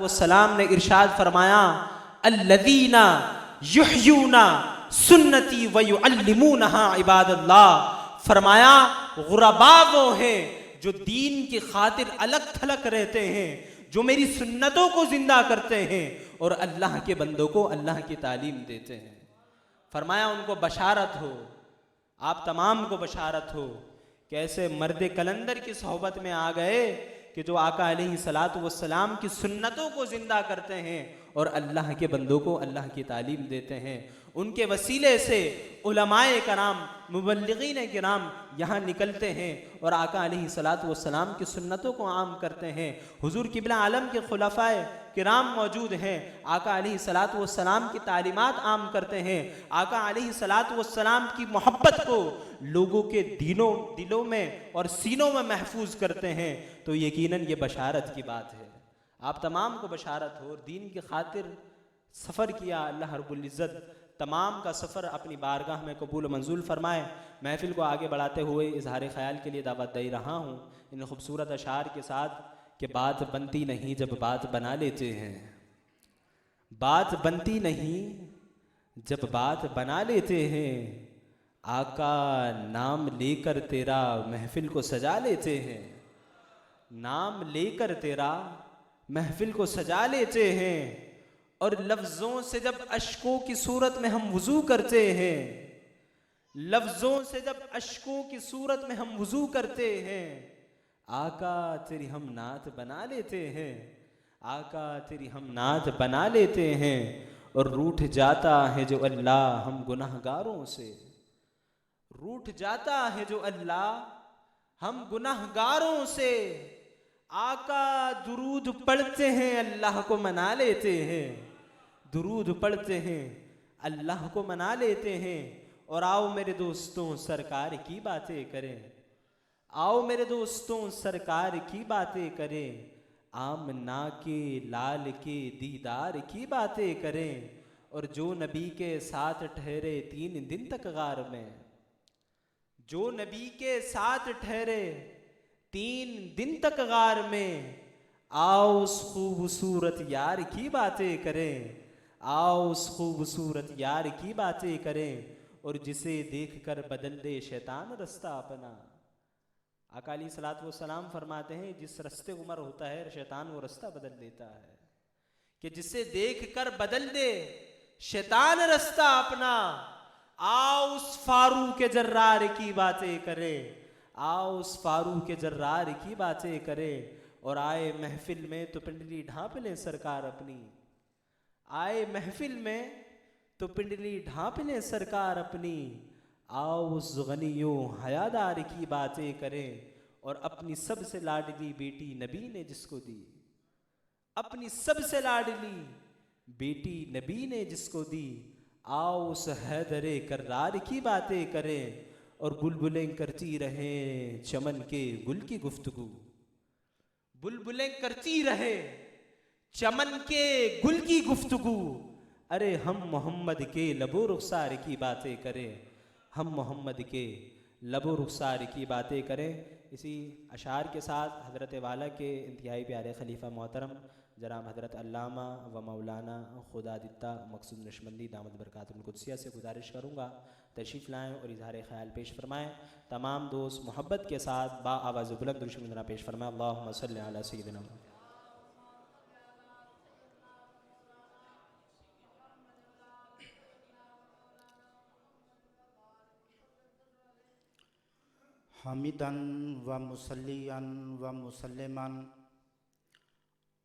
वसलाम ने इरशाद फरमाया, अल्लज़ीना युह्यूना सुन्नती व युअल्लिमूनहा इबादल्लाह। फरमाया गुरबा वो हैं जो दीन की खातिर अलग थलग रहते हैं, जो मेरी सुन्नतों को जिंदा करते हैं और अल्लाह के बंदों को अल्लाह की तालीम देते हैं। फरमाया उनको बशारत हो, आप तमाम को बशारत हो कि ऐसे मर्द कलंदर की सोहबत में आ गए कि जो आका अलैहिस्सलातु वस्सलाम की सुन्नतों को जिंदा करते हैं और अल्लाह के बंदों को अल्लाह की तालीम देते हैं। उनके वसीले से उलमाए कराम, मुबल्लिगीन किराम यहाँ निकलते हैं और आका अलैहिस्सलातु वस्सलाम की सुन्नतों को आम करते हैं। हुजूर किबला आलम के खुलफाए किराम मौजूद हैं, आका अलैहिस्सलातु वस्सलाम की तालीमात आम करते हैं, आका अलैहिस्सलातु वस्सलाम की मोहब्बत को लोगों के दिलों में और सीनों में महफूज करते हैं। तो यकीनन ये बशारत की बात है, आप तमाम को बशारत हो। दीन की खातिर सफ़र किया, अल्लाह रब्बुल इज़्ज़त तमाम का सफ़र अपनी बारगाह में कबूल मंजूर फरमाए। महफिल को आगे बढ़ाते हुए इजहार ख्याल के लिए दावत दे रहा हूँ इन खूबसूरत अशार के साथ कि बात बनती नहीं जब बात बना लेते हैं, बात बनती नहीं जब बात बना लेते हैं, आका नाम लेकर तेरा महफिल को सजा लेते हैं, नाम लेकर तेरा महफिल को सजा लेते हैं। और लफ्ज़ों से जब अश्कों की सूरत में हम वुज़ू करते हैं, लफ्ज़ों से जब अश्कों की सूरत में हम वुज़ू करते हैं, आका तेरी हम नात बना लेते हैं, आका तेरी हम नात बना लेते हैं। और रूठ जाता है जो अल्लाह हम गुनाहगारों से, रूठ जाता है जो अल्लाह हम गुनाहगारों से, आका दुरूद पढ़ते हैं अल्लाह को मना लेते हैं, दुरूद पढ़ते हैं अल्लाह को मना लेते हैं। और आओ मेरे दोस्तों सरकार की बातें करें, आओ मेरे दोस्तों सरकार की बातें करें, आमना के लाल के दीदार की बातें करें। और जो नबी के साथ ठहरे 3 दिन तक गार में, जो नबी के साथ ठहरे 3 दिन तक गार में, आओ उस खूबसूरत यार की बातें करें, आओ उस खूबसूरत यार की बातें करें। और जिसे देखकर बदल दे शैतान रास्ता अपना। आका अलैहिस्सलातु वस्सलाम फरमाते हैं जिस रास्ते उमर होता है शैतान वो रास्ता बदल देता है, कि जिसे देखकर बदल दे शैतान रास्ता अपना। आओ उस फारूक जर्रार की बातें करें, आओ उस फारूक जर्रार की बातें करें। और आए महफिल में तो पिंडली ढांप लें सरकार अपनी, आए महफिल में तो पिंडली ढांप लें सरकार अपनी। आओ उस गनियो हयादार की बातें करें और अपनी सबसे लाडली बेटी नबी ने जिसको दी, अपनी सबसे लाडली बेटी नबी ने जिसको दी, आओ उस हैदरे कर्रार की बातें करें। और बुलबुलें करती रहें चमन के गुल की गुफ्तगू, बुलबुलें करती रहे चमन के गुल की गुफ्तगू। अरे हम मोहम्मद के लबो रुखसार की बातें करें, हम मोहम्मद के लबो रुखसार की बातें करें। इसी अशार के साथ हज़रत वाला के इंतहाई प्यारे खलीफा मोहतरम जनाब हज़रत अल्लामा व मौलाना खुदा दित्ता मकसूद नशबंदी दामद बरकातुल कुद्सिया से गुजारिश करूँगा तशरीफ़ लाएँ और इजहार ख्याल पेश फरमाएँ। तमाम दोस्त मोहब्बत के साथ बा आवाज़ बुलंद दुरूद पेश फरमाएँ। अल्लाहुम्मा सल्लि अला सय्यिदिना। हमिदन व मुसल्लियन व मुसल्लिमन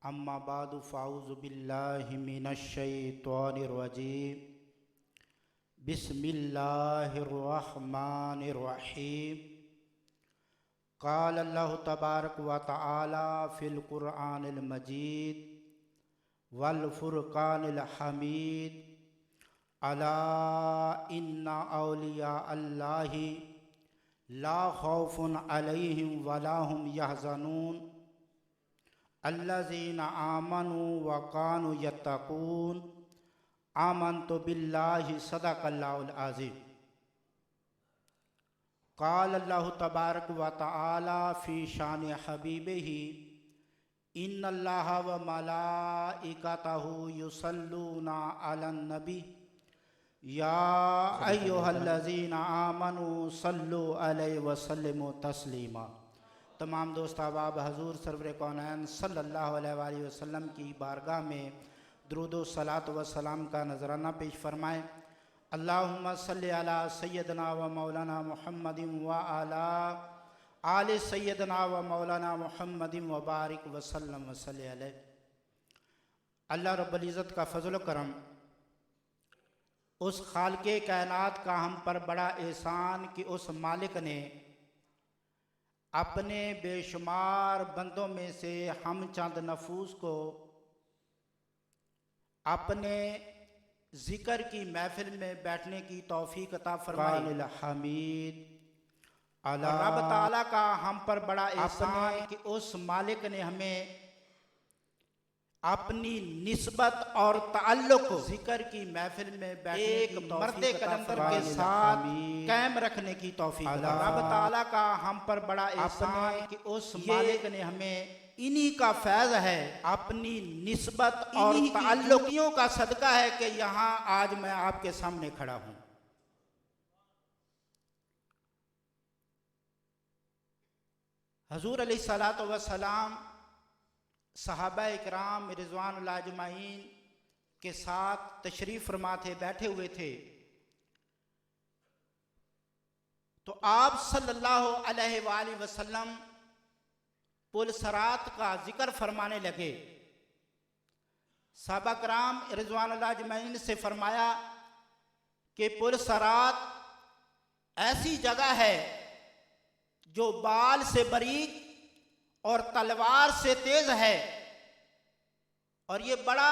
अम्मा बादु फ़ाऊज़ु बिल्लाहि मिनश शैतानिर रजीम बिस्मिल्लाहिर रहमानिर रहीम। क़ाल अल्लाहु तबारक व तआला फ़िल क़ुरआनिल मजीद वल फ़ुरक़ानिल हमीद, अला इन्ना औलिया अल्लाहि ला खौफुन अलैहिम वला हुम यहज़नून अल्लज़ीना आमनू व कानू यत्तक़ून आमन्तु बिल्लाहि सदक़ल्लाहुल अज़ीम। क़ाल अल्लाहु तबारक व तआला फ़ी शान हबीबिही इन्नल्लाह व मलाइकतहु युसल्लूना अलन नबी या अय्युहल्लज़ीना आमनू सल्लु अलैहि व सल्लिमू तस्लीमा। तमाम दोस्त अहबाब हजूर सरवर कौनैन सल्लल्लाहु अलैहि वसल्लम की बारगाह में दुरूद व सलात व सलाम का नजराना पेश फरमाएँ। अल्लाहुम्मा सल्लि अला सय्यदना व मौलाना मुहम्मदिन व अला आले सय्यदना व मौलाना मुहम्मदिन व बारिक वसल्लम वसल्लि अलैहि। अल्लाह रब्बुल इज़्ज़त का फजल करम, उस खालिक़े कायनात का हम पर बड़ा एहसान कि उस मालिक ने अपने बेशुमार बंदों में से हम चंद नफूस को अपने ज़िक्र की महफिल में बैठने की तौफीक अता फरमाई। हमीद रब ताला का हम पर बड़ा एहसान कि उस मालिक ने हमें अपनी निस्बत और ताल्लुक ज़िक्र की महफिल में बैठने एक मर्दे कलंदर के साथ कायम रखने की तौफीक। रब ताला का हम पर बड़ा एहसान कि उस मालिक ने हमें इन्हीं का फैज़ है, अपनी निस्बत और ताल्लुकियों का सदका है कि यहाँ आज मैं आपके सामने खड़ा हूँ। हजूर अलैहिस्सलातु वस्सलाम सहाबा इकराम रिज़वानुल्लाह अजमईन के साथ तशरीफ़ फरमा थे, बैठे हुए थे। तो आप सल्लल्लाहु अलैहि वसल्लम पुल सरात का जिक्र फरमाने लगे। सहाबा किराम रिज़वानुल्लाह अजमईन से फरमाया कि पुल सरात ऐसी जगह है जो बाल से बारीक और तलवार से तेज है, और ये बड़ा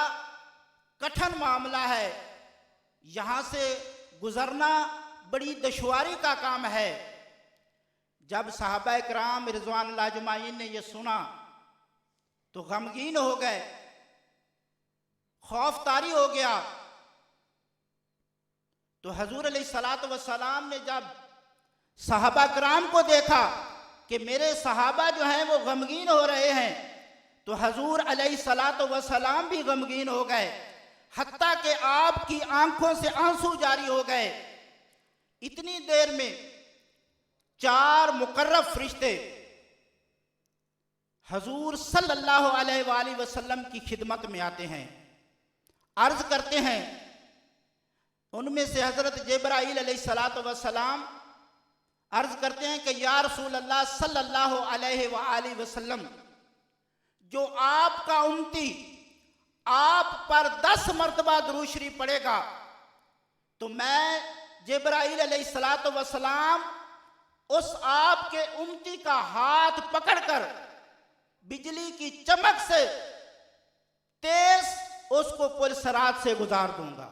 कठिन मामला है। यहाँ से गुजरना बड़ी दुश्वारी का काम है। जब सहाबा किराम रिज़वानुल्लाह अजमईन ने ये सुना तो गमगीन हो गए, खौफ तारी हो गया। तो हजूर अलैहिस्सलातु वस्सलाम ने जब सहाबा किराम को देखा कि मेरे सहाबा जो हैं वो गमगीन हो रहे हैं, तो हजूर अलैहिस्सलातु वस्सलाम भी गमगीन हो गए, हत्ता कि आपकी आंखों से आंसू जारी हो गए। इतनी देर में 4 मुकर्रब फरिश्ते हजूर सल्लल्लाहु अलैहि वसल्लम की खिदमत में आते हैं, अर्ज करते हैं। उनमें से हजरत जिब्राईल अलैहिस्सलातु वस्सलाम अर्ज करते हैं कि या रसूल अल्लाह सल्लल्लाहु अलैहि वसल्लम, जो आपका उम्मती आप पर 10 मरतबा दुरूद शरीफ पढ़ेगा तो मैं जिब्राईल अलैहिस्सलातु वस्सलाम उस आपके उम्मती का हाथ पकड़कर बिजली की चमक से तेज उसको पुल सरात से गुजार दूंगा।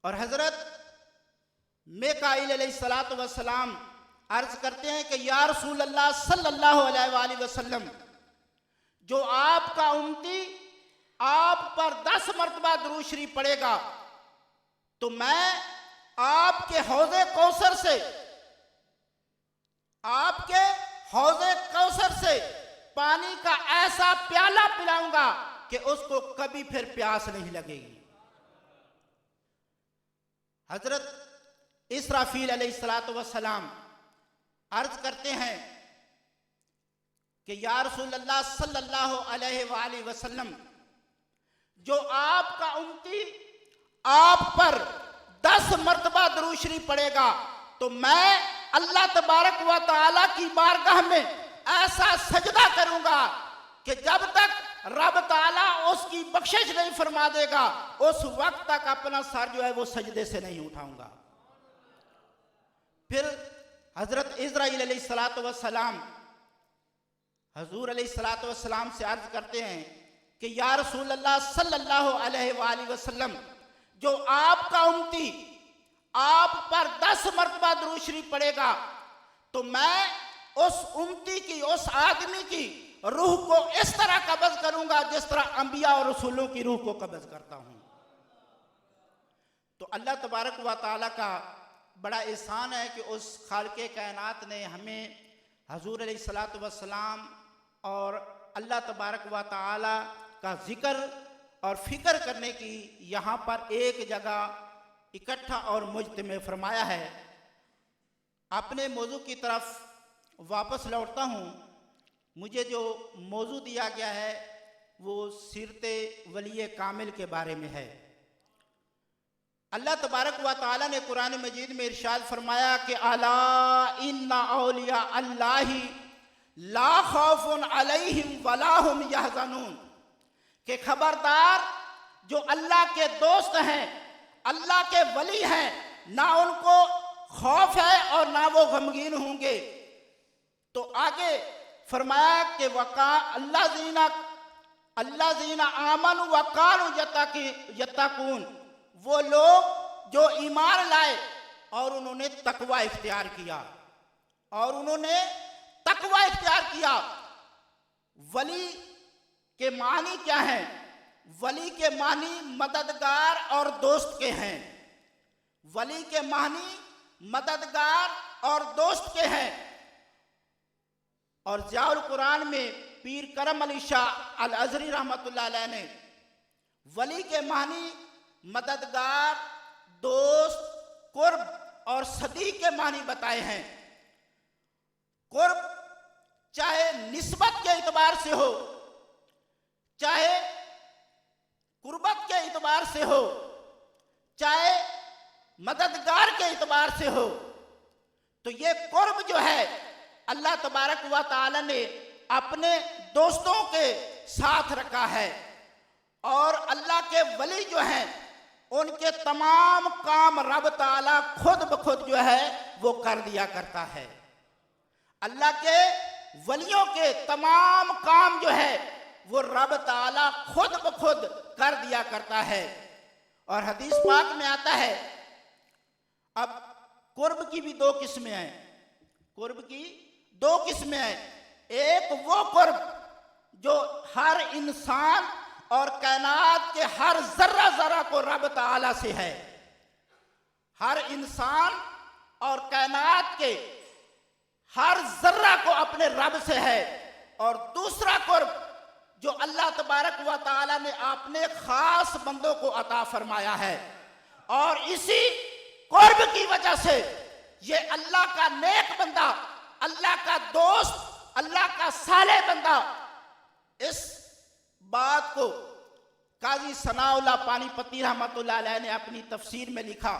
और हजरत मिकाईल अलैहिस्सलातु वस्सलाम अर्ज करते हैं कि या रसूल अल्लाह सल्लल्लाहु अलैहि वसल्लम, जो आपका उम्मती आप पर 10 मरतबा दुरूद शरीफ पढ़ेगा तो मैं आपके हौज़े कौसर से, आपके हौज़े कौसर से पानी का ऐसा प्याला पिलाऊंगा कि उसको कभी फिर प्यास नहीं लगेगी। हजरत इसराफील अलैहिस्सलातु वस्सलाम अर्ज करते हैं कि या रसूल अल्लाह सल्लल्लाहु अलैहि वसल्लम, जो आपका उम्मती आप पर 10 मरतबा दुरूद शरीफ पढ़ेगा तो मैं अल्लाह तबारक व तआला की बारगाह में ऐसा सजदा करूंगा कि जब तक रब ताला उसकी बख्शिश नहीं फरमा देगा उस वक्त तक अपना सर जो है वो सजदे से नहीं उठाऊंगा। फिर हजरत इज़राइल अलैहिस्सलातु वस्सलाम हजूर अलैहिस्सलातु वस्सलाम से अर्ज करते हैं कि या रसूल अल्लाह सल्लल्लाहु अलैहि वसल्लम, जो आपका उम्मती आप पर 10 मरतबा दुरूद शरीफ पढ़ेगा तो मैं उस उम्मती की, उस आदमी की रूह को इस तरह कब्ज़ करूंगा जिस तरह अंबिया और रसूलों की रूह को कब्ज़ करता हूं। तो अल्लाह तबारक व तआला का बड़ा एहसान है कि उस खालिक़े कायनात ने हमें हजूर अलैहिस्सलातु वस्सलाम और अल्लाह तबारक व तआला का जिक्र और फिक्र करने की यहाँ पर एक जगह इकट्ठा और मुज्तमे फरमाया है। अपने मौजू की तरफ वापस लौटता हूँ। मुझे जो मौजू दिया गया है वो सीरते वली कामिल के बारे में है। अल्लाह तबारक व तआला ने कुरान मजीद में इरशाद फरमाया कि अला इन्ना औलिया अल्लाही ला खौफुन अलैहिम वला हुम यहज़नून, कि खबरदार जो अल्लाह के दोस्त हैं, अल्लाह के वली हैं, ना उनको खौफ है और ना वो गमगीन होंगे। तो आगे फरमाया कि वका अल्लाह जीना आमन वकानु यत्तकून, वो लोग जो ईमान लाए और उन्होंने तकवा इख्तियार किया, और उन्होंने तकवा इख्तियार किया। वली के मानी क्या हैं? वली के मानी मददगार और दोस्त के हैं। वली के मानी मददगार और दोस्त के हैं। और ज़ियाउल कुरान में पीर करम अली शाह अल अज़हरी रहमतुल्लाह अलैह ने वली के मानी मददगार, दोस्त, कुर्ब और सदी के मानी बताए हैं। कुर्ब चाहे निस्बत के एतबार से हो, चाहे कुर्बत के एतबार से हो, चाहे मददगार के एतबार से हो, तो ये कुर्ब जो है अल्लाह तबारक व तआला ने अपने दोस्तों के साथ रखा है। और अल्लाह के वली जो हैं उनके तमाम काम रब ताला खुद ब खुद जो है वो कर दिया करता है। अल्लाह के वलियों के तमाम काम जो है वो रब ताला खुद ब खुद कर दिया करता है। और हदीस पाक में आता है, अब कुर्ब की भी दो किस्में हैं। कुर्ब की दो किस्में हैं। एक वो कुर्ब जो हर इंसान और कायनात के हर जर्रा जर्रा को रब ताला से है। हर इंसान और कायनात के हर जर्रा को अपने रब से है। और दूसरा कुर्ब जो अल्लाह तबारक व तआला ने अपने खास बंदों को अता फरमाया है। और इसी कुर्ब की वजह से ये अल्लाह का नेक बंदा, अल्लाह का दोस्त, अल्लाह का साले बंदा, इस बात को काजी सनाउल्लाह पानीपती रहमतुल्लाह अलैह ने अपनी तफसीर में लिखा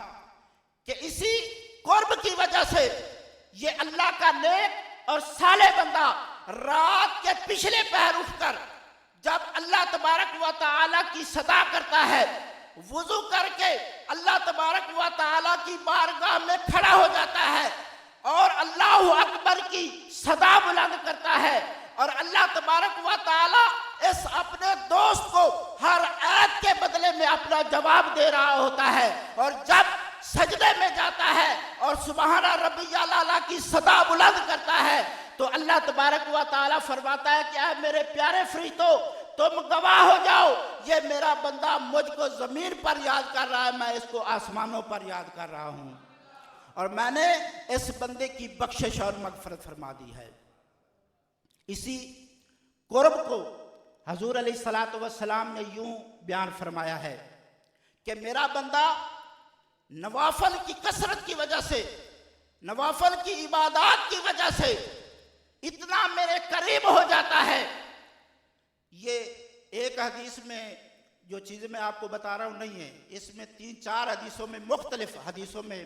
कि इसी कुर्ब की वजह से ये अल्लाह का नेक और साले बंदा रात के पिछले पहर उठकर जब अल्लाह तबारक व तआला की सदा करता है, वुजू करके अल्लाह तबारक व तआला की बारगाह में खड़ा हो जाता है और अल्लाहु अकबर की सदा बुलंद करता है। और अल्लाह तबारक व तआला इस अपने दोस्त को हर ऐत के बदले में अपना जवाब दे रहा होता है। और जब सजदे में जाता है और सुबहाना रब्बियल आला की सदा बुलंद करता है तो अल्लाह तबारक व तआला फरमाता है कि मेरे प्यारे फरिश्तों, तुम गवाह हो जाओ, ये मेरा बंदा मुझको जमीन पर याद कर रहा है, मैं इसको आसमानों पर याद कर रहा हूं और मैंने इस बंदे की बख्शिश और मगफरत फरमा दी है। इसी कुर्ब को हजूर अलैहिस्सलातु वस्सलाम ने यूं बयान फरमाया है कि मेरा बंदा नवाफल की कसरत की वजह से, नवाफल की इबादत की वजह से इतना मेरे करीब हो जाता है। ये एक हदीस में जो चीज़ मैं आपको बता रहा हूँ नहीं है, इसमें 3-4 हदीसों में, मुख्तलिफ हदीसों में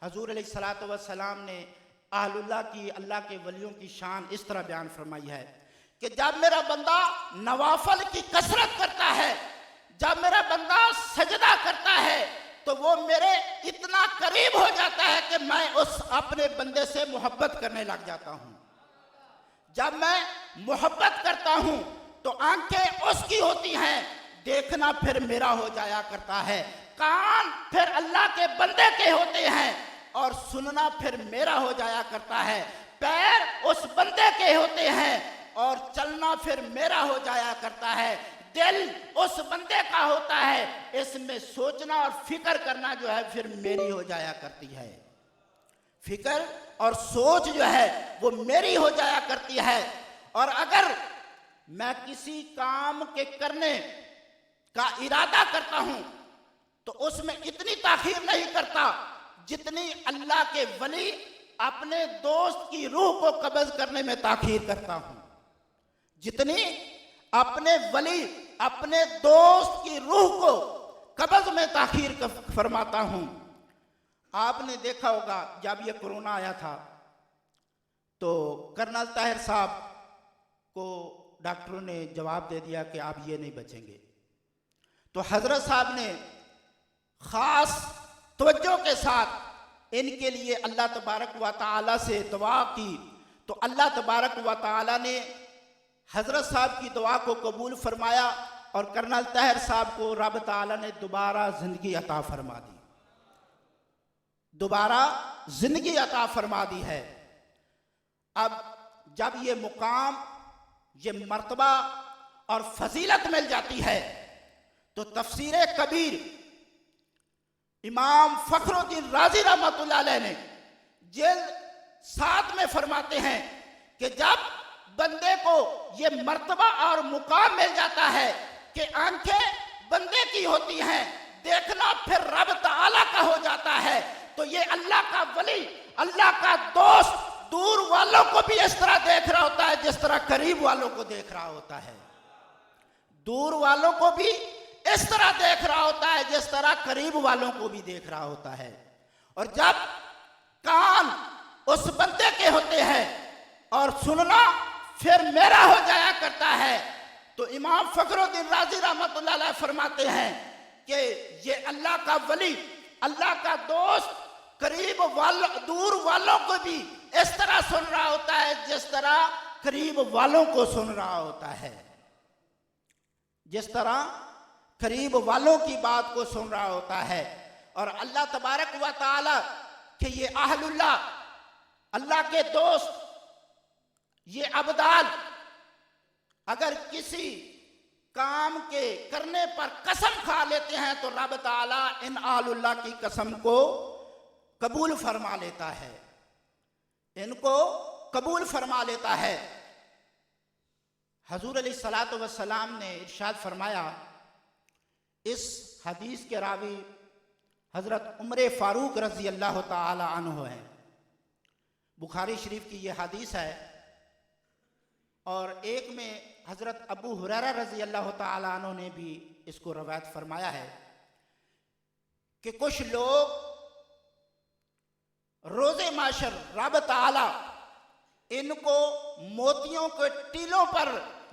हजूर अलैहिस्सलातु वस्सलाम ने अहलुल्लाह की, अल्लाह के वलियों की शान इस तरह बयान फरमाई है कि जब मेरा बंदा नवाफल की कसरत करता है, जब मेरा बंदा सजदा करता है तो वो मेरे इतना करीब हो जाता है कि मैं उस अपने बंदे से मोहब्बत करने लग जाता हूँ। जब मैं मोहब्बत करता हूँ तो आंखें उसकी होती हैं, देखना फिर मेरा हो जाया करता है, कान फिर अल्लाह के बंदे के होते हैं और सुनना फिर मेरा हो जाया करता है, पैर उस बंदे के होते हैं और चलना फिर मेरा हो जाया करता है, दिल उस बंदे का होता है, इसमें सोचना और फिक्र करना जो है फिर मेरी हो जाया करती है। फिक्र और सोच जो है वो मेरी हो जाया करती है। और अगर मैं किसी काम के करने का इरादा करता हूं तो उसमें इतनी ताखीर नहीं करता जितनी अल्लाह के वली अपने दोस्त की रूह को कब्ज करने में ताखीर करता हूं, जितनी अपने वली अपने दोस्त की रूह को कब्ज में ताखीर फरमाता हूं। आपने देखा होगा जब ये कोरोना आया था तो कर्नल ताहिर साहब को डॉक्टरों ने जवाब दे दिया कि आप ये नहीं बचेंगे, तो हजरत साहब ने खास तवज्जो के साथ इनके लिए अल्लाह तबारक व तआला से दुआ की, तो अल्लाह तबारक व तआला ने हजरत साहब की दुआ को कबूल फरमाया और कर्नल ताहिर साहब को रब तआला ने दोबारा जिंदगी अता फरमा दी, दोबारा जिंदगी अता फरमा दी है। अब जब ये मुकाम, ये मर्तबा और फजीलत मिल जाती है तो तफसीर कबीर इमाम फखरुद्दीन राजी रहमतुल्लाह अलैह ने जिल्द 7 में फरमाते हैं कि जब बंदे को ये मर्तबा और मुकाम मिल जाता है कि आंखें बंदे की होती हैं, देखना फिर रब तआला का हो जाता है, तो ये अल्लाह का वली, अल्लाह का दोस्त दूर वालों को भी इस तरह देख रहा होता है जिस तरह करीब वालों को देख रहा होता है, दूर वालों को भी इस तरह देख रहा होता है जिस तरह करीब वालों को भी देख रहा होता है। और जब कान उस बंदे के होते हैं और सुनना फिर मेरा हो जाया करता है, तो इमाम फखरुद्दीन राजी रहमतुल्लाह अलैह फरमाते हैं कि ये अल्लाह का वली, अल्लाह का दोस्त करीब वालों दूर वालों को भी इस तरह सुन रहा होता है जिस तरह करीब वालों को सुन रहा होता है, जिस तरह करीब वालों की बात को सुन रहा होता है। और अल्लाह तबारक व तआला कि ये अहलुल्लाह, अल्लाह के दोस्त, ये अब्दाल अगर किसी काम के करने पर कसम खा लेते हैं तो रब तआला इन अहलुल्लाह की कसम को कबूल फरमा लेता है, इनको कबूल फरमा लेता है। हजूर अलैहिस्सलातु वस्सलाम ने इरशाद फरमाया, इस हदीस के रावी हजरत उमर फारूक रजी अल्लाह ताला अन्हु हैं, बुखारी शरीफ की यह हदीस है। और एक में हजरत अबू हुरैरा रजी अल्लाह ताला अन्हु ने भी इसको रवायत फरमाया है कि कुछ लोग रोजे माशर रब ताला इनको मोतियों के टीलों पर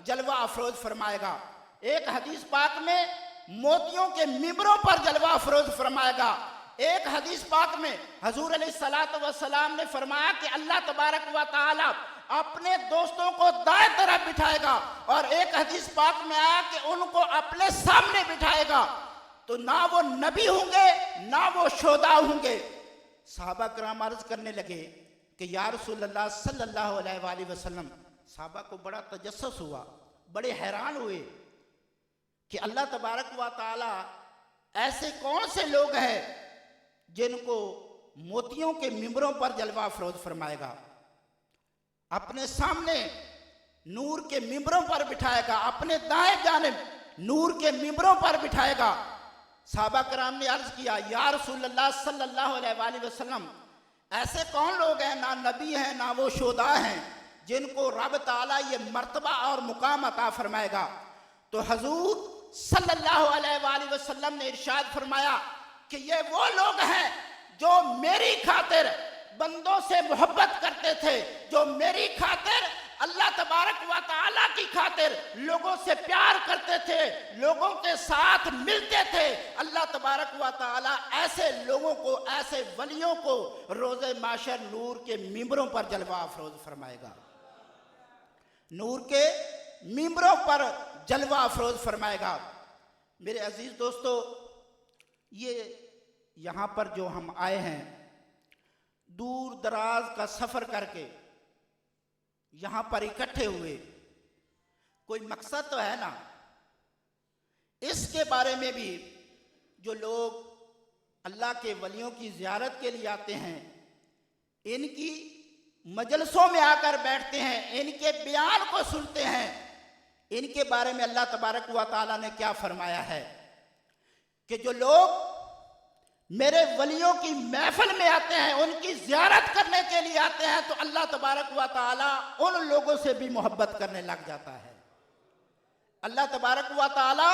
जलवा अफरोज फरमाएगा, एक हदीस पाक में मोतियों के मिंबरों पर जलवा अफरोज फरमाएगा, एक हदीस पाक में हजूर अलैहिस्सलातु वस्सलाम ने फरमाया कि अल्लाह तबारक व तआला अपने दोस्तों को दाएं तरफ बिठाएगा, और एक हदीस पाक में आया कि उनको अपने सामने बिठाएगा, तो ना वो नबी होंगे ना वो शोदा होंगे। साहबा कराम अर्ज करने लगे कि या रसूलल्लाह सल्लल्लाहु अलैहि वसल्लम, साहबा को बड़ा तजस्सुस हुआ, बड़े हैरान हुए कि अल्लाह तबारक व तआला ऐसे कौन से लोग हैं जिनको मोतियों के मिंबरों पर जलवा अफरोज फरमाएगा, अपने सामने नूर के मिंबरों पर बिठाएगा, अपने दाएं जानिब नूर के मिंबरों पर बिठाएगा। साहबा कराम ने अर्ज किया, या रसूलल्लाह सल्लल्लाहु अलैहि वसल्लम, ऐसे कौन लोग हैं, ना नबी हैं ना वो शोदा हैं, जिनको रब ताला ये मर्तबा और मुकाम अता फरमाएगा। तो हजूर सल्लल्लाहु अलैहि वसल्लम ने इरशाद फरमाया कि ये वो लोग हैं जो मेरी खातिर बंदों से मोहब्बत करते थे, जो मेरी खातिर अल्लाह तबारक व तआला की खातिर लोगों से प्यार करते थे, लोगों के साथ मिलते थे। अल्लाह तबारक व तआला ऐसे लोगों को, ऐसे वलियों को रोज़े माशर नूर के मिंबरों पर जलवा अफरोज फरमाएगा, नूर के मिंबरों पर जलवा अफरोज फरमाएगा। मेरे अजीज दोस्तों, ये यहाँ पर जो हम आए हैं दूर दराज का सफर करके यहाँ पर इकट्ठे हुए, कोई मकसद तो है ना। इसके बारे में भी जो लोग अल्लाह के वलियों की ज़ियारत के लिए आते हैं, इनकी मजलसों में आकर बैठते हैं, इनके बयान को सुनते हैं, इनके बारे में अल्लाह तबारक व तआला ने क्या फरमाया है कि जो लोग मेरे वलियों की महफिल में आते हैं, उनकी ज़ियारत करने के लिए आते हैं, तो अल्लाह तबारक व तआला उन लोगों से भी मोहब्बत करने लग जाता है। अल्लाह तबारक व तआला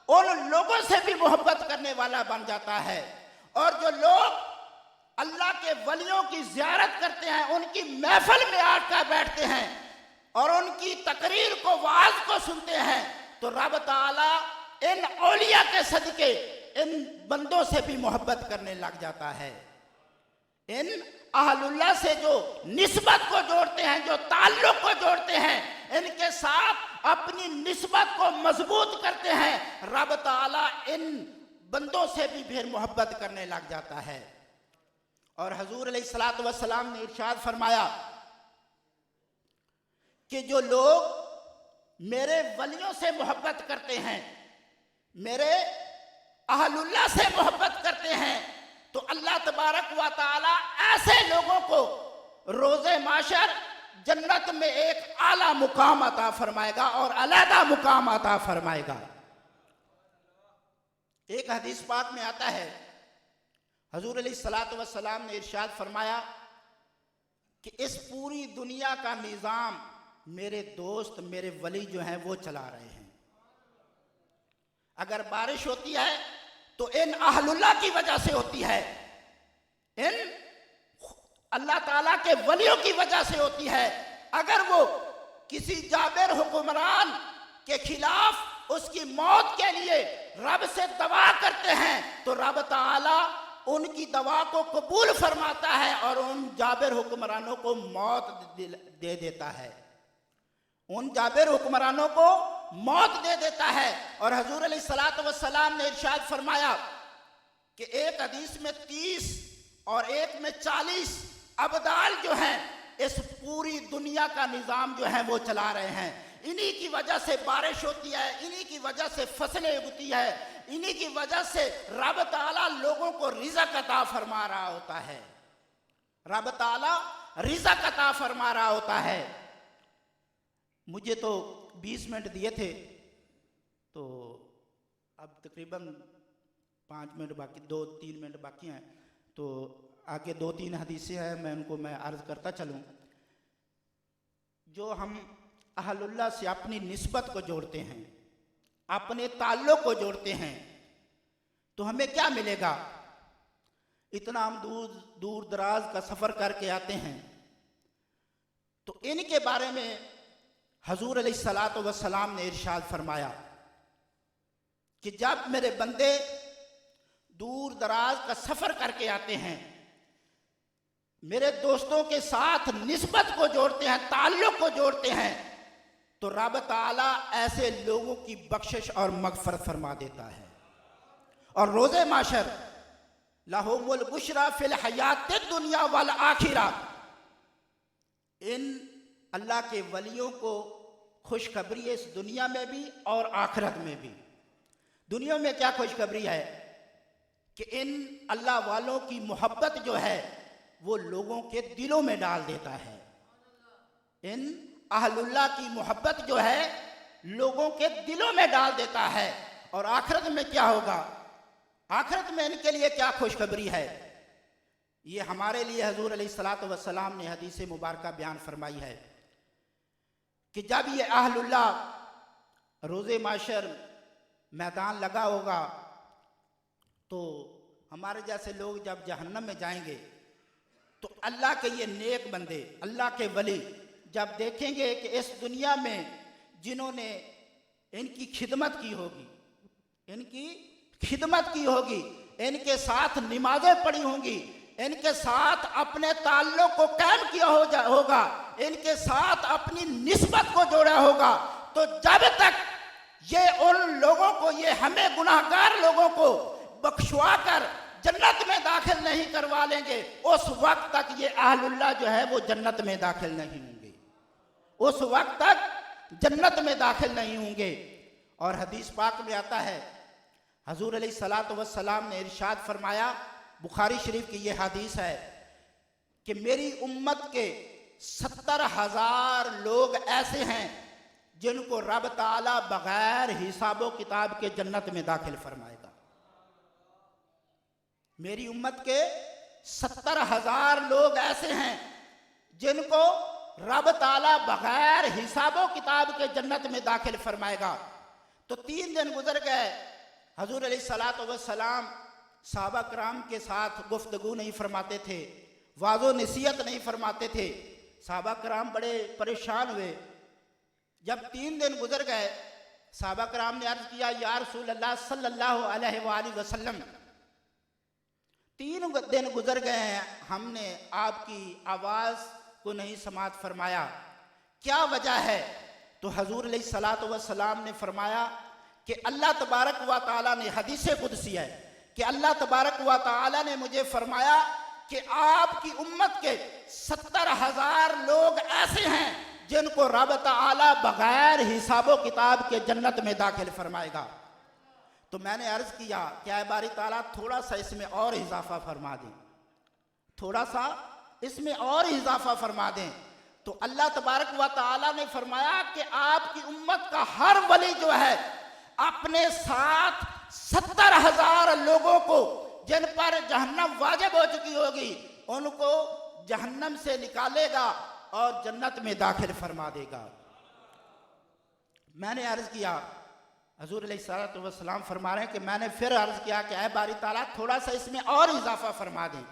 उन लोगों से भी मोहब्बत करने वाला बन जाता है। और जो लोग अल्लाह के वलियों की ज़ियारत करते हैं, उनकी महफिल में आकर बैठते हैं और उनकी तकरीर को, वाज को सुनते हैं, तो रब ताला इन औलिया के सदके इन बंदों से भी मोहब्बत करने लग जाता है। इन अहलुल्लाह से जो निस्बत को जोड़ते हैं, जो ताल्लुक को जोड़ते हैं, इनके साथ अपनी निस्बत को मजबूत करते हैं, रब ताला इन बंदों से भी फिर मोहब्बत करने लग जाता है। और हजूर अलैहिस्सलातु वस्सलाम ने इरशाद फरमाया कि जो लोग मेरे वलियों से मोहब्बत करते हैं, मेरे अहलुल्लाह से मोहब्बत करते हैं, तो अल्लाह तबारक व तआला ऐसे लोगों को रोज़े माशर जन्नत में एक आला मुकाम अता फरमाएगा और अलहदा मुकाम अता फरमाएगा। एक हदीस पाक में आता है, हजूर अलैहिस्सलातु वस्सलाम ने इरशाद फरमाया कि इस पूरी दुनिया का निज़ाम मेरे दोस्त, मेरे वली जो हैं वो चला रहे हैं। अगर बारिश होती है तो इन अहलुल्लाह की वजह से होती है, इन अल्लाह ताला के वलियों की वजह से होती है। अगर वो किसी जाबिर हुक्मरान के खिलाफ उसकी मौत के लिए रब से दवा करते हैं, तो रब ताला उनकी दवा को कबूल फरमाता है और उन जाबिर हुक्मरानों को मौत दे देता है, उन जाबिर हुक्मरानों को मौत दे देता है। और हजूर अलैहिस्सलातु वस्सलाम ने इरशाद फरमाया कि एक हदीस में 30 और एक में 40 अबदाल जो हैं इस पूरी दुनिया का निज़ाम जो है वो चला रहे हैं। इन्हीं की वजह से बारिश होती है, इन्हीं की वजह से फसलें उगती है, इन्हीं की वजह से रब ताला लोगों को रिज़्क़ अता फरमा रहा होता है, रब ताला रिज़्क़ अता फरमा रहा होता है। मुझे तो 20 मिनट दिए थे, तो अब तकरीबन 5 मिनट बाकी, 2-3 मिनट बाकी हैं, तो आगे 2-3 हदीसें हैं, मैं उनको अर्ज़ करता चलूँ। जो हम अहलुल्लाह से अपनी निस्बत को जोड़ते हैं, अपने ताल्लुक़ को जोड़ते हैं, तो हमें क्या मिलेगा? इतना हम दूर दराज का सफ़र करके आते हैं, तो इनके बारे में हजूर अलैहिस्सलातु वस्सलाम ने इरशाद फरमाया कि जब मेरे बंदे दूर दराज का सफ़र करके आते हैं, मेरे दोस्तों के साथ निस्बत को जोड़ते हैं, ताल्लुक़ को जोड़ते हैं, तो रब ताला ऐसे लोगों की बख्शिश और मग़फ़रत फरमा देता है। और रोज़े माशर लहुमुल बुशरा फिल हयातिद दुनिया वल आखिरा, इन अल्लाह के वलियों को खुशखबरी है इस दुनिया में भी और आखिरत में भी। दुनिया में क्या खुशखबरी है कि इन अल्लाह वालों की मोहब्बत जो है वो लोगों के दिलों में डाल देता है। इन अहलुल्लाह की मोहब्बत जो है लोगों के दिलों में डाल देता है। और आखिरत में क्या होगा? आखिरत में इनके लिए क्या खुशखबरी है? ये हमारे लिए हजूर अलैहिस्सलातु वस्सलाम ने हदीस मुबारक बयान फरमाई है कि जब ये अहलुल्लाह रोज़े माशर मैदान लगा होगा, तो हमारे जैसे लोग जब जहन्नम में जाएंगे, तो अल्लाह के ये नेक बंदे, अल्लाह के वली जब देखेंगे कि इस दुनिया में जिन्होंने इनकी खिदमत की होगी, इनकी खिदमत की होगी, इनके साथ नमाजें पढ़ी होंगी, इनके साथ अपने ताल्लुक़ को कायम किया होगा, इनके साथ अपनी निस्बत को जोड़ा होगा, तो जब तक ये उन लोगों को, ये हमें गुनाहगार लोगों को बख्शवा कर जन्नत में दाखिल नहीं करवा लेंगे, उस वक्त तक ये अहलुल्लाह जो है वो जन्नत में दाखिल नहीं होंगे, उस वक्त तक जन्नत में दाखिल नहीं होंगे। और हदीस पाक में आता है, हजूर अलैहिस्सलातु वस्सलाम ने इरशाद फरमाया, बुखारी शरीफ की ये हदीस है कि मेरी उम्मत के 70,000 लोग ऐसे हैं जिनको रब ताला बगैर हिसाबो किताब के जन्नत में दाखिल फरमाएगा। मेरी उम्मत के 70,000 लोग ऐसे हैं जिनको रब ताला बगैर हिसाबो किताब के जन्नत में दाखिल फरमाएगा। तो 3 दिन गुजर गए, हजूर अलैहिस्सलातु वस्सलाम सहाबा कराम के साथ गुफ्तगू नहीं फरमाते थे, वाज़ो नसीहत नहीं फरमाते थे। सहाबा कराम बड़े परेशान हुए। जब 3 दिन गुजर गए, सहाबा कराम ने अर्ज किया, या रसूल अल्लाह सल्लल्लाहु अलैहि वसल्लम, 3 दिन गुजर गए हैं, हमने आपकी आवाज़ को नहीं समात फरमाया, क्या वजह है? तो हजूर अलैहिस्सलातु वस्सलाम ने फरमाया कि अल्लाह तबारक व तआला ने, हदीस कुदसी है कि अल्लाह तबारक व तआला ने मुझे फरमाया कि आपकी उम्मत के 70,000 लोग ऐसे हैं जिनको रब ताला बगैर हिसाबो किताब के जन्नत में दाखिल फरमाएगा। तो मैंने अर्ज किया, क्या बारी ताला थोड़ा सा इसमें और इजाफा फरमा दें, थोड़ा सा इसमें और इजाफा फरमा दें। तो अल्लाह तबारक व तआला ने फरमाया कि आपकी उम्मत का हर वली जो है अपने साथ 70,000 लोगों को जिन पर जहन्नम वाजिब हो चुकी होगी उनको जहन्नम से निकालेगा और जन्नत में दाखिल फरमा देगा। मैंने अर्ज किया, हजूर अलैहिस्सलातु वस्सलाम फरमा रहे हैं कि मैंने फिर अर्ज किया कि ऐ बारी ताला थोड़ा सा इसमें और इजाफा फरमा दें।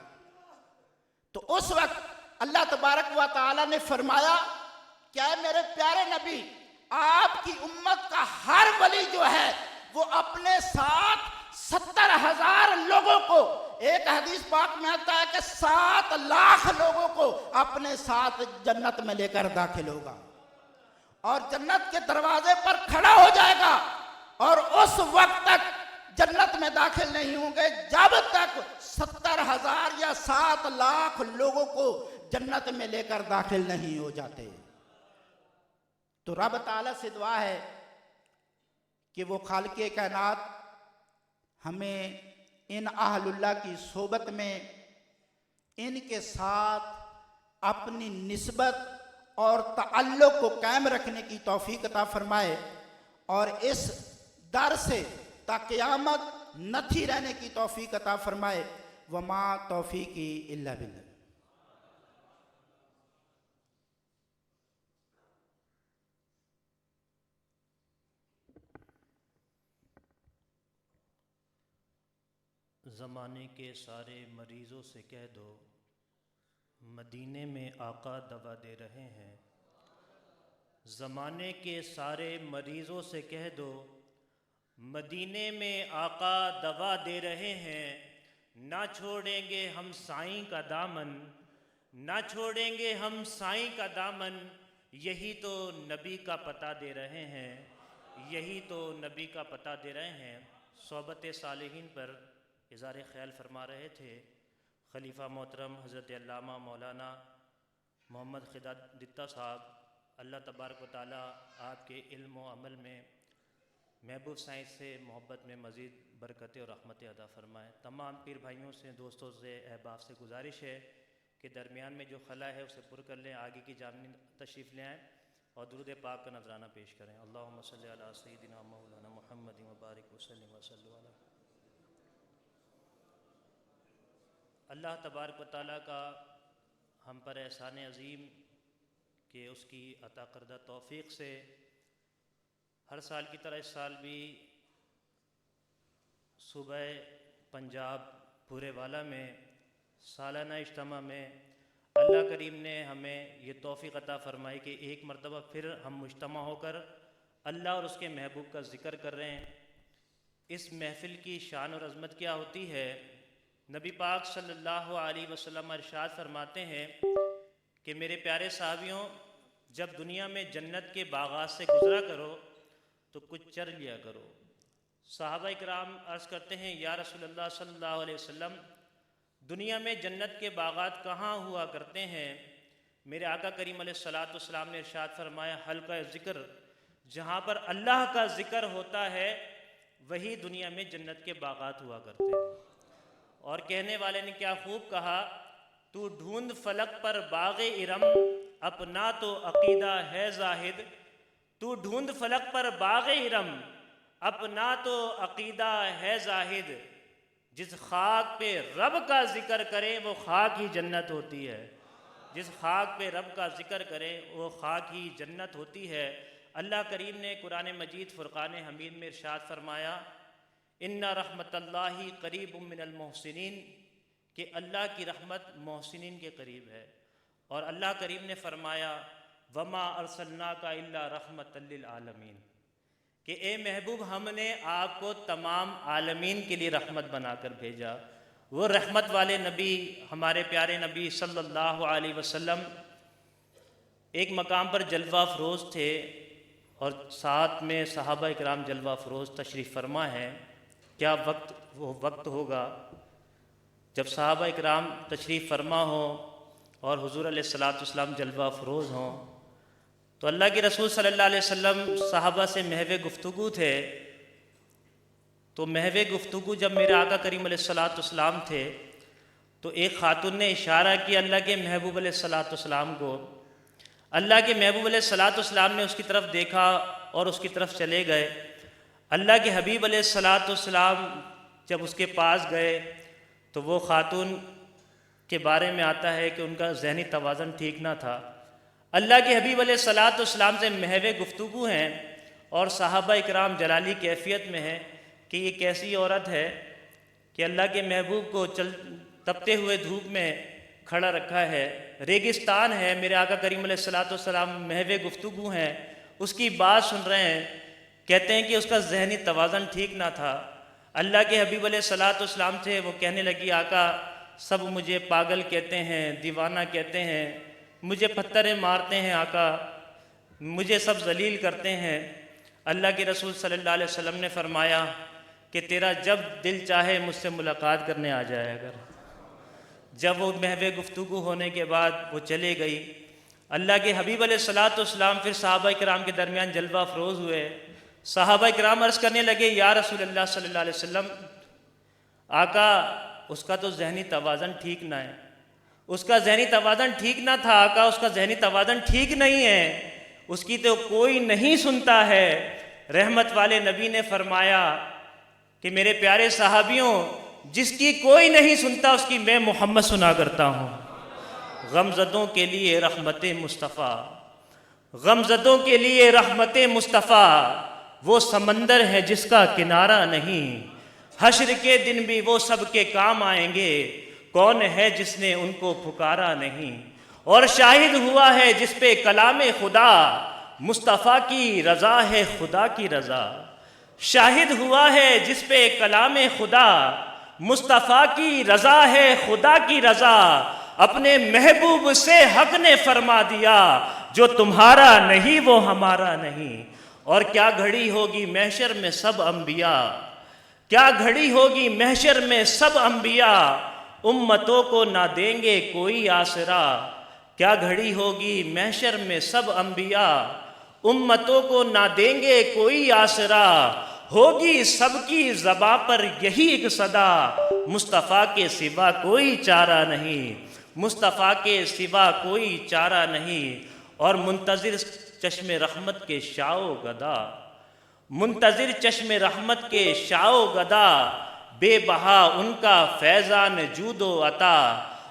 तो उस वक्त अल्लाह तबारक व तआला ने फरमाया, क्या मेरे प्यारे नबी, आपकी उम्मत का हर वली जो है वो अपने साथ 70,000 लोगों को, एक हदीस पाक में आता है कि 7 लाख लोगों को अपने साथ जन्नत में लेकर दाखिल होगा और जन्नत के दरवाजे पर खड़ा हो जाएगा और उस वक्त तक जन्नत में दाखिल नहीं होंगे जब तक 70,000 या 7 लाख लोगों को जन्नत में लेकर दाखिल नहीं हो जाते। तो रब ताला से दुआ है कि वो खालिक़े कायनात हमें इन अहलुल्लाह की सोबत में इनके साथ अपनी निस्बत और ताल्लुक़ को कायम रखने की तौफीक अता फरमाए और इस दर से ता क़यामत नथी रहने की तौफीक अता फरमाए। वमा तौफीकी इल्ला बिल्लाह। ज़माने के सारे मरीज़ों से कह दो, मदीने में आका दवा दे रहे हैं। ज़माने के सारे मरीज़ों से कह दो, मदीने में आका दवा दे रहे हैं। ना छोड़ेंगे हम साईं का दामन, ना छोड़ेंगे हम साईं का दामन। यही तो नबी का पता दे रहे हैं, यही तो नबी का पता दे रहे हैं। सोबत सालिहीन पर इज़हार ख्याल फरमा रहे थे खलीफा मोहतरम हज़रत अल्लामा मौलाना मोहम्मद खिदात दित्ता साहब। अल्लाह तबारक व तआला आपके इल्म व अमल में, महबूब साइंस से मोहब्बत में मज़ीद बरकतें और रहमतें अदा फरमाएँ। तमाम पीर भाइयों से, दोस्तों से, अहबाब से गुजारिश है कि दरमियान में जो खला है उसे पुर कर लें, आगे की जामनी तशरीफ़ ले आएँ और दुरूद पाक का नजराना पेश करें। अल्लाहुम्मा सल्ली अला सय्यिदिना मौलाना मुहम्मद व बारिक वसल्लिम वसल्लु अलैहि। अल्लाह तबारक व तआला का हम पर एहसान अज़ीम कि उसकी अता करदा तौफ़ीक़ से हर साल की तरह इस साल भी सुबह पंजाब पूरे वाला में सालाना इज्तिमा में अल्लाह करीम ने हमें ये तौफ़ीक़ अता फ़रमाई कि एक मरतबा फिर हम मुज्तमा होकर अल्लाह और उसके महबूब का ज़िक्र कर रहे हैं। इस महफ़िल की शान और अज़मत क्या होती है? नबी पाक सल्लल्लाहु अलैहि वसल्लम इरशाद फरमाते हैं कि मेरे प्यारे साहबियों, जब दुनिया में जन्नत के बागात से गुज़रा करो तो कुछ चर लिया करो। सहाबा इकराम अर्ज़ करते हैं, या रसूलल्लाह सल्लल्लाहु अलैहि वसल्लम, दुनिया में जन्नत के बागात कहाँ हुआ करते हैं? मेरे आका करीम अलैहिस्सलातु वस्सलाम ने इरशाद फरमाया, हल्का ज़िक्र, जहाँ पर अल्लाह का ज़िक्र होता है वही दुनिया में जन्नत के बागात हुआ करते हैं। और कहने वाले ने क्या खूब कहा, तू ढूंढ फलक पर बाग़े इरम, अपना तो अकीदा है जाहिद, तू ढूंढ फलक पर बाग़े इरम, अपना तो अकीदा है जाहिद। जिस खाक पे रब का जिक्र करे वो खाक ही जन्नत होती है। जिस खाक पे रब का जिक्र करे वो खाक ही जन्नत होती है। अल्लाह करीम ने कुरान मजीद फ़ुरक़ान हमीद में इरशाद फरमाया, इन्ना रहमतल्लाहि करीबुम मिनल मोहसिनीन, कि अल्लाह की रहमत मोहसिनीन के करीब है। और अल्लाह करीम ने फरमाया, वमा अरसलनाका इल्ला रहमतल लिल आलमीन, कि ए महबूब हमने आपको तमाम आलमीन के लिए रहमत बनाकर भेजा। वो रहमत वाले नबी हमारे प्यारे नबी सल्लल्लाहु अलैहि वसल्लम एक मकाम पर जलवा फ़रोज़ थे और साथ में सहाबा इकराम जलवा फ़रोज़ तशरीफ़ फरमा है। क्या वो वक्त होगा जब सहाबा इकराम तशरीफ़ फरमा हो और हुज़ूर अलैहिस्सलातु वस्सलाम जलवा फ़रोज़ हों। तो अल्लाह के रसूल सल्लल्लाहु अलैहि वसल्लम साहबा से महवे गुफ्तगू थे। तो महवे गुफ्तगू जब मेरे आका करीम अलैहिस्सलातु वस्सलाम थे तो एक खातून ने इशारा किया अल्लाह के महबूब अलैहिस्सलातु वस्सलाम को। अल्लाह के महबूब अलैहिस्सलातु वस्सलाम ने उसकी तरफ देखा और उसकी तरफ चले गए। अल्लाह के हबीब अलैहिस्सलातु वस्सलाम जब उसके पास गए तो वो खातून के बारे में आता है कि उनका ज़हनी तवाज़न ठीक ना था। अल्लाह के हबीब अलैहिस्सलातु वस्सलाम से महवे गुफ्तगू हैं और सहाबा इकराम जलाली कैफियत में है कि ये कैसी औरत है कि अल्लाह के महबूब को तपते हुए धूप में खड़ा रखा है, रेगिस्तान है, मेरे आका करीम अलैहिस्सलातु वस्सलाम महवे गुफ्तगू हैं, उसकी बात सुन रहे हैं। कहते हैं कि उसका ज़हनी तवाज़न ठीक ना था। अल्लाह के हबीब अलैहिस्सलातु वस्सलाम से वो कहने लगी, आका सब मुझे पागल कहते हैं, दीवाना कहते हैं, मुझे पत्थरें मारते हैं, आका मुझे सब जलील करते हैं। अल्लाह के रसूल सल्लल्लाहु अलैहि वसल्लम ने फरमाया कि तेरा जब दिल चाहे मुझसे मुलाकात करने आ जाया कर। जब वो महवे गुफ्तगू होने के बाद वो चले गई, अल्लाह के हबीब अलैहिस्सलातु वस्सलाम फिर सहाबा इकराम के दरमियान जलवा फ़रोज़ हुए। सहाबा इकराम अर्ज़ करने लगे, या रसूलल्लाह सल्लल्लाहु अलैहि वसल्लम, आका उसका तो ज़हनी तवाज़न ठीक ना है। उसका ज़हनी तवाज़न ठीक ना था आका, उसका ज़हनी तवाज़न ठीक नहीं है, उसकी तो कोई नहीं सुनता है। रहमत वाले नबी ने फरमाया कि मेरे प्यारे सहाबियों, जिसकी कोई नहीं सुनता उसकी मैं मोहम्मद सुना करता हूँ। गमज़दों के लिए रहमत मुस्तफ़ा, गमज़दों के लिए रहमत मुस्तफ़ा, वो समंदर है जिसका किनारा नहीं। हश्र के दिन भी वो सबके काम आएंगे, कौन है जिसने उनको पुकारा नहीं। और शाहिद हुआ है जिस पे कलामे खुदा, मुस्तफ़ा की रज़ा है खुदा की रज़ा। शाहिद हुआ है जिस पे कलामे खुदा, मुस्तफ़ा की रज़ा है खुदा की रज़ा। अपने महबूब से हक ने फरमा दिया, जो तुम्हारा नहीं वो हमारा नहीं। और क्या घड़ी होगी महशर में सब अम्बिया, क्या घड़ी होगी महशर में सब अम्बिया, उम्मतों को ना देंगे कोई आसरा। क्या घड़ी होगी महशर में सब अम्बिया, उम्मतों को ना देंगे कोई आसरा। होगी सबकी ज़बां पर यही एक सदा, मुस्तफ़ा के सिवा कोई चारा नहीं, मुस्तफ़ा के सिवा कोई चारा नहीं। और मुंतज़िर चश्मे रहमत के शाओ गदा, मुंतज़िर चश्मे रहमत के शाओ गदा, बेबहा उनका फैज़ान जूदो अता।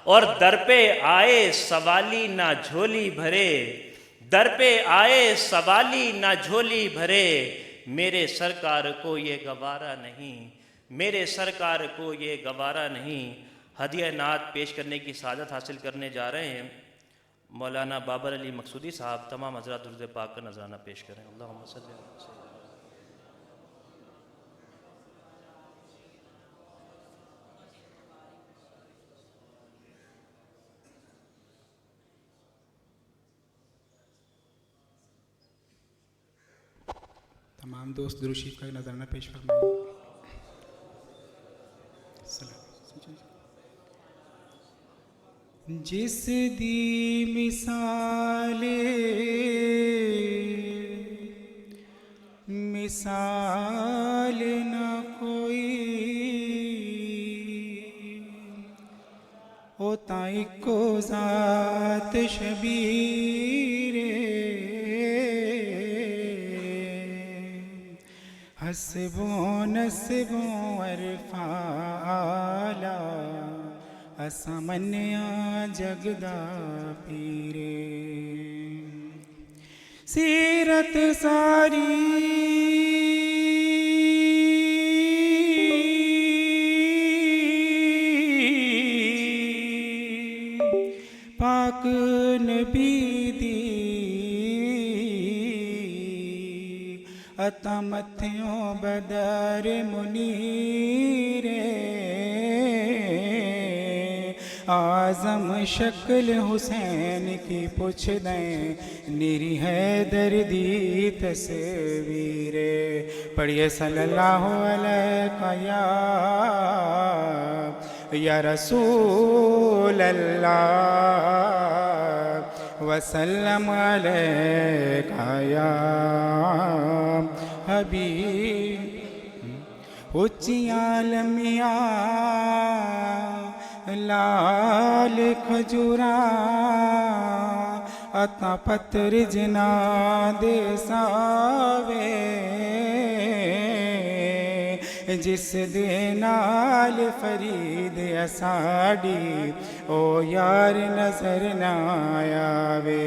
और दर पे आए सवाली ना झोली भरे, दर पे आए सवाली ना झोली भरे। मेरे सरकार को ये गवारा नहीं, मेरे सरकार को ये गवारा नहीं। हदिया नात पेश करने की सादत हासिल करने जा रहे हैं मौलाना बाबर अली मकसूदी साहब। तमाम हज़रात दुरूद पाक का नजराना पेश करें। अल्लाहुम्मा सल्ली अला सय्यिदना। तमाम दोस्त दुरूद शरीफ का नजराना पेश फरमाइए। जिस दी मिसाले मिसाल न कोई, ओ ताई को ज़ात शबीर हसबो नसबो अरफाला असमन्या जगदा पीरे सीरत सारी पाक नबी दी अता मथियों बदर मुनीरे आज़म शक्ल हुसैन की पुछ दें निरी हैदर दी तस्वीरे पढ़िए सल्लल्लाहु अलैहि या रसूल अल्लाह वसल्लम अलैका या हबीब उच्चियां लमिया लाल खजूरा अता पत्थर जिना दे सावे जिस दे नाल फरीद असाडी ओ यार नजर ना आवे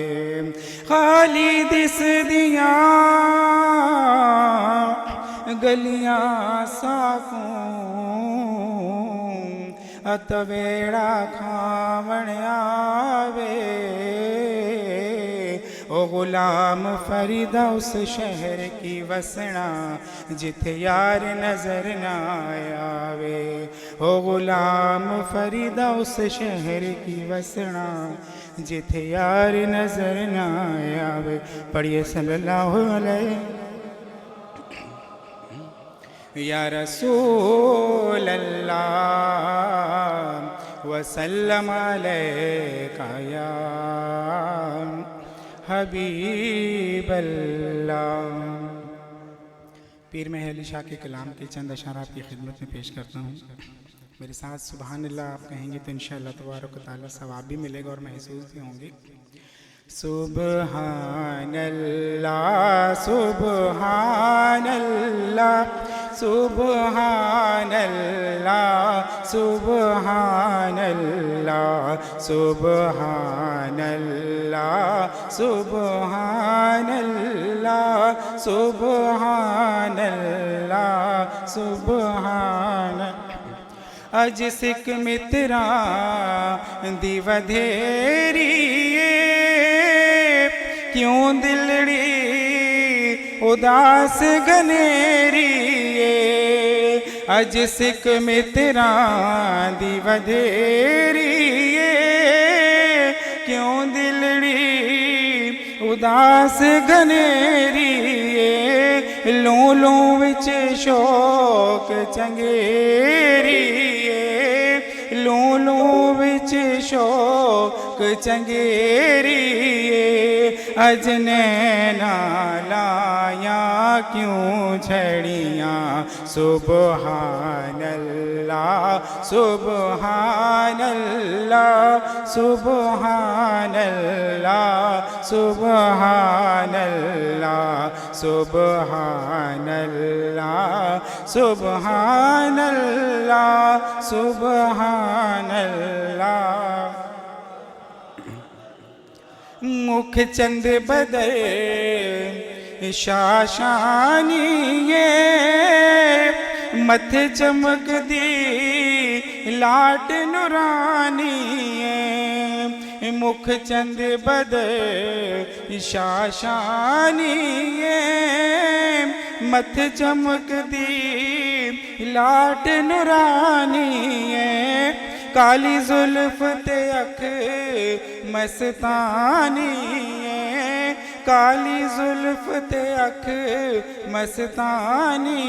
खाली दिस दिया गलियां साफों अतवेड़ा खावण आवे ओ गुलाम फरीदा उस शहर की वसना जिथे यार नजर ना आवे ओ गुलाम फरीदा उस शहर की वसना जिथे यार नजर ना आवे पढ़िए सल्लल्लाहु अलैहि या रसूल अल्लाह वसल्लम अलैका या हबीब अल्लाह। पीर महल अली शाह के कलाम के चंद अशार आपकी खिदमत में पेश करता हूँ। मेरे साथ सुभान अल्लाह आप कहेंगे तो इंशाअल्लाह तबारक व तआला सवाब भी मिलेगा और महसूस भी होंगे। सुबहानल्लाह सुबहानल्लाह सुबहानल्लाह सुबहानल्लाह सुबहानल्लाह सुबहानल्लाह सुबहानल्लाह सुबहान अज सिख मित्रा दी वधेरी क्यों दिलड़ी उदास गनेरी अज सिख मित्रा दी वधेरी क्यों दिलड़ी उदास गनेरी लू लू विच शोक चंगेरी लू लू विच शोक चंगेरी अज नैना लाया क्यों छड़ियाँ सुबहानल्लाह सुबहानल्लाह सुबहानल्लाह सुबहानल्लाह सुबहानल्लाह सुबहानल्लाह सुबहानल्लाह मुख चंद बदर शाशानी मथे चमक दी लाट नुरानी मुख चंद बदर शाशानी मथे चमक दी लाट नुरानी काली जुल्फ ते अख मस्तानी काली जुल्फ ते अख मस्तानी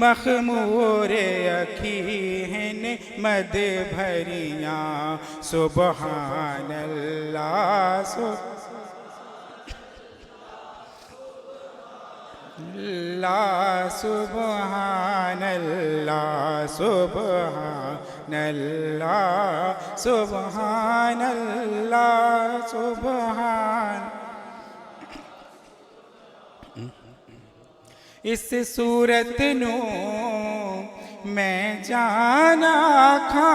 मखमूरे अखी हैं मद भरियाँ सुबहानल्लाह सुबहानल्लाह सुबहानल्लाह सुबहानल्लाह सुबहान इस सूरत नू मैं जाना खा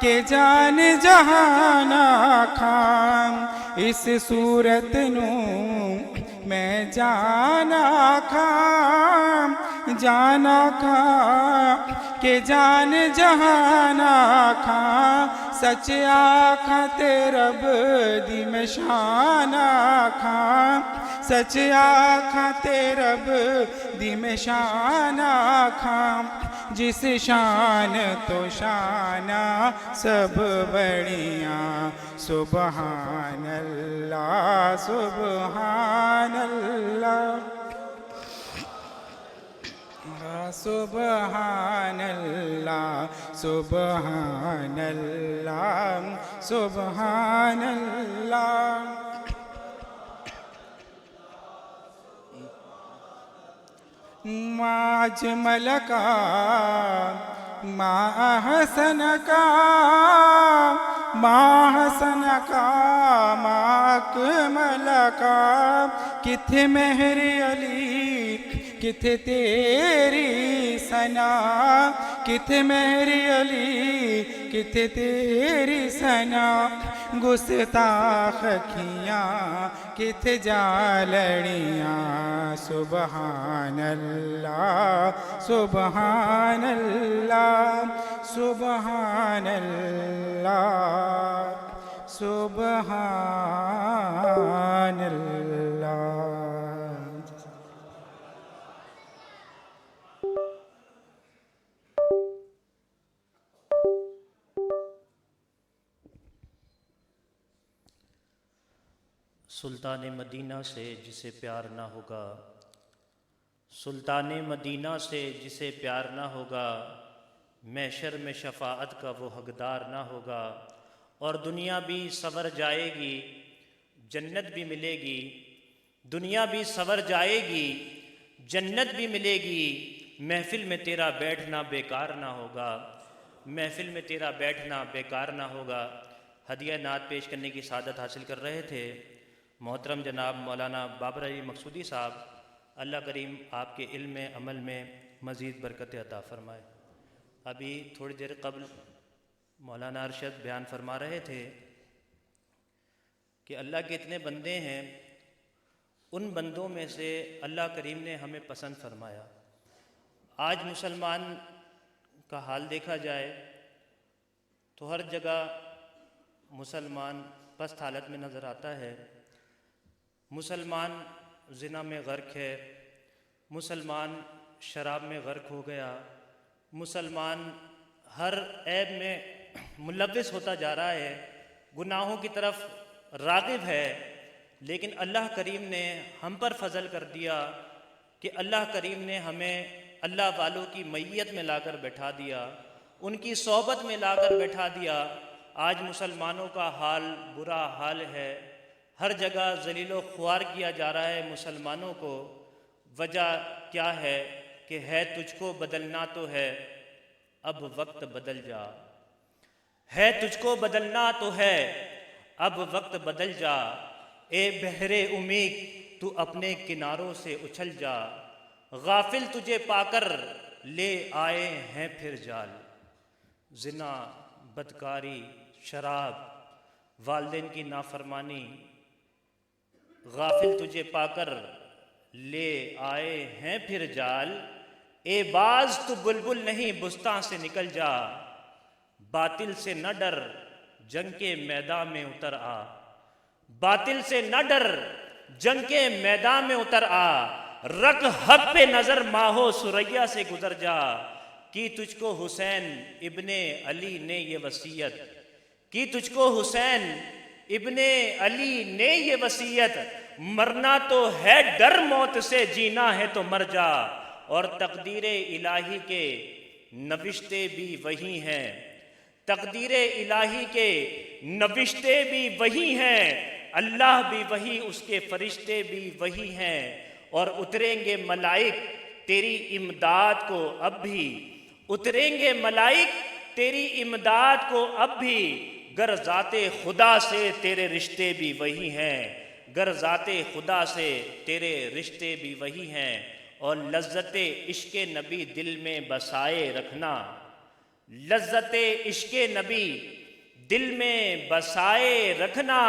के जान जहाना खा। इस सूरत नू मैं जाना खा के जान जहाना खा। सच आखा ते रब दी मैं शान आखा। सच आखा ते रब दी मैं शान आखा। जिस शान तो शाना सब बढ़िया। सुबहान अल्लाह सुबहान अल्लाह सुबहान अल्लाह सुबहान अल्लाह सुबहान अल्लाह। माँ अजमल का माँ हसन का माँ हसन का माँ अकमल का। किथे मेहरी अली किथे तेरी सना। किथे मेहरी अली किथे तेरी सना। गुस्ताख अखियाँ किथे जालड़ियाँ। सुबहान अल्लाह सुबहान अल्लाह सुबहान अल्लाह सुबहान अल्लाह। सुल्तान मदीना से जिसे प्यार ना होगा, सुल्तान मदीना से जिसे प्यार ना होगा, महशर में शफाअत का वो हकदार ना होगा। और दुनिया भी सवर जाएगी, जन्नत भी मिलेगी। दुनिया भी सवर जाएगी, जन्नत भी मिलेगी। महफिल में तेरा बैठना बेकार ना होगा। महफिल में तेरा बैठना बेकार ना होगा। हदिया नात पेश करने की सादत हासिल कर रहे थे मोहतरम जनाब मौलाना बाबर अली मकसूदी साहब। अल्लाह करीम आपके इल्म में अमल में मज़ीद बरकत अता फ़रमाए। अभी थोड़ी देर कबल मौलाना अरशद बयान फरमा रहे थे कि अल्लाह के इतने बंदे हैं, उन बंदों में से अल्लाह करीम ने हमें पसंद फरमाया। आज मुसलमान का हाल देखा जाए तो हर जगह मुसलमान पस्त हालत में नज़र आता है। मुसलमान ज़िना में गर्क है, मुसलमान शराब में गर्क हो गया, मुसलमान हर ऐब में मुलव्विस होता जा रहा है, गुनाहों की तरफ राग़िब है। लेकिन अल्लाह करीम ने हम पर फजल कर दिया कि अल्लाह करीम ने हमें अल्लाह वालों की मैयत में लाकर बैठा दिया, उनकी सोहबत में लाकर बैठा दिया। आज मुसलमानों का हाल बुरा हाल है। हर जगह ज़लीलो ख्वार किया जा रहा है मुसलमानों को। वजह क्या है कि है तुझको बदलना तो है, अब वक्त बदल जा। है तुझको बदलना तो है, अब वक्त बदल जा। ए बहरे उम्मीद तू अपने किनारों से उछल जा। गाफिल तुझे पाकर ले आए हैं फिर जाल। ज़िना, बदकारी, शराब, वालिदैन की नाफरमानी, गाफिल तुझे पाकर ले आए हैं फिर जाल। ए बाज तू बुलबुल नहीं बुस्तां से निकल जा। बातिल से न डर जंग के मैदान में उतर आ। बातिल से न डर जंग के मैदान में उतर आ। रख हक पे नजर माहो सुरैया से गुजर जा। की तुझको हुसैन इब्ने अली ने ये वसीयत, की तुझको हुसैन इब्ने अली ने ये वसीयत। मरना तो है डर मौत से, जीना है तो मर जा। और तकदीरे इलाही के नविश्ते भी वही हैं, तकदीरे इलाही के नविश्ते भी वही हैं। अल्लाह भी वही, उसके फरिश्ते भी वही हैं। और उतरेंगे मलाइक तेरी इमदाद को अब भी, उतरेंगे मलाइक तेरी इमदाद को अब भी। गर ज़ाते खुदा से तेरे रिश्ते भी वही हैं। गर ज़ाते खुदा से तेरे रिश्ते भी वही हैं, और लज्जते इश्क़े नबी दिल में बसाए रखना। लज्जते इश्क़े नबी दिल में बसाए रखना,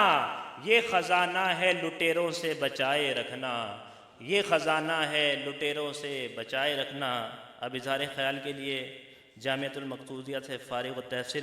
ये ख़ज़ाना है लुटेरों से बचाए रखना। ये ख़ज़ाना है लुटेरों से बचाए रखना। अब इज़हार ख़याल के लिए जामिअतुल मक़सूदिया से फ़ारिग़ व तहसील